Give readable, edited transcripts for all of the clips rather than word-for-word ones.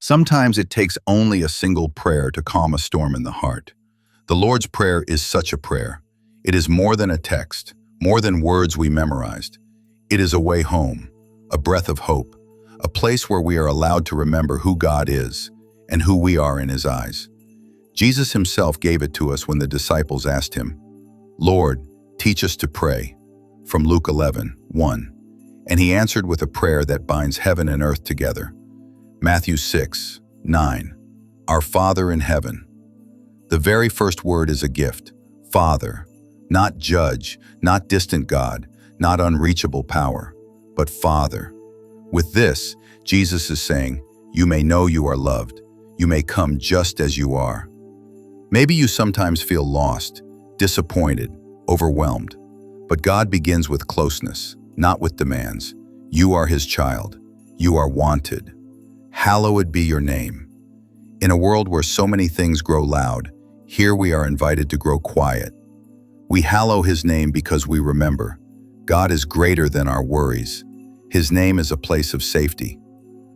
Sometimes it takes only a single prayer to calm a storm in the heart. The Lord's Prayer is such a prayer. It is more than a text, more than words we memorized. It is a way home, a breath of hope, a place where we are allowed to remember who God is and who we are in His eyes. Jesus Himself gave it to us when the disciples asked Him, "Lord, teach us to pray," from Luke 11:1. And He answered with a prayer that binds heaven and earth together. Matthew 6:9, Our Father in heaven. The very first word is a gift, Father, not judge, not distant God, not unreachable power, but Father. With this, Jesus is saying, you may know you are loved. You may come just as you are. Maybe you sometimes feel lost, disappointed, overwhelmed. But God begins with closeness, not with demands. You are His child. You are wanted. Hallowed be your name. In a world where so many things grow loud, here we are invited to grow quiet. We hallow His name because we remember God is greater than our worries. His name is a place of safety.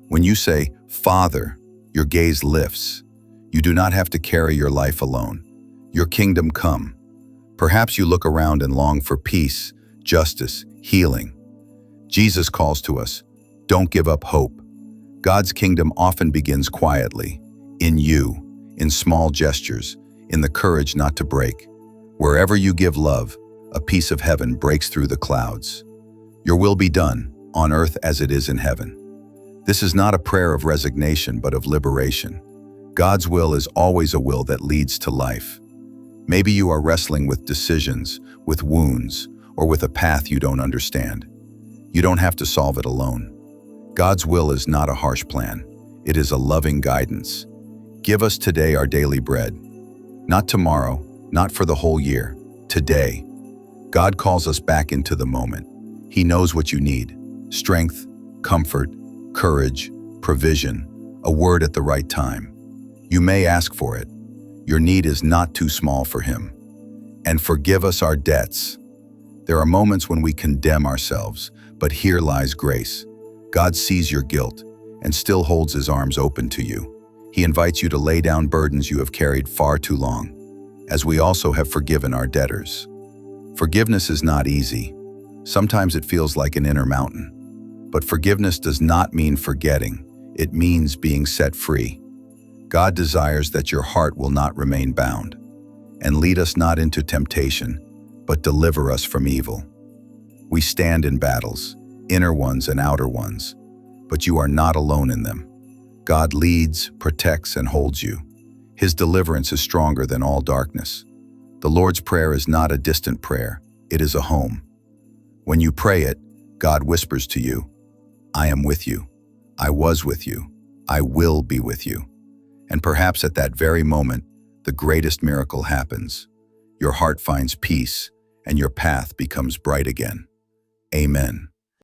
When you say, Father, your gaze lifts. You do not have to carry your life alone. Your kingdom come. Perhaps you look around and long for peace, justice, healing. Jesus calls to us, don't give up hope. God's kingdom often begins quietly, in you, in small gestures, in the courage not to break. Wherever you give love, a piece of heaven breaks through the clouds. Your will be done, on earth as it is in heaven. This is not a prayer of resignation, but of liberation. God's will is always a will that leads to life. Maybe you are wrestling with decisions, with wounds, or with a path you don't understand. You don't have to solve it alone. God's will is not a harsh plan. It is a loving guidance. Give us today our daily bread. Not tomorrow, not for the whole year. Today. God calls us back into the moment. He knows what you need. Strength, comfort, courage, provision, a word at the right time. You may ask for it. Your need is not too small for Him. And forgive us our debts. There are moments when we condemn ourselves, but here lies grace. God sees your guilt and still holds His arms open to you. He invites you to lay down burdens you have carried far too long, as we also have forgiven our debtors. Forgiveness is not easy. Sometimes it feels like an inner mountain. But forgiveness does not mean forgetting. It means being set free. God desires that your heart will not remain bound. And lead us not into temptation, but deliver us from evil. We stand in battles, inner ones and outer ones, but you are not alone in them. God leads, protects, and holds you. His deliverance is stronger than all darkness. The Lord's Prayer is not a distant prayer. It is a home. When you pray it, God whispers to you, I am with you. I was with you. I will be with you. And perhaps at that very moment, the greatest miracle happens. Your heart finds peace, and your path becomes bright again. Amen.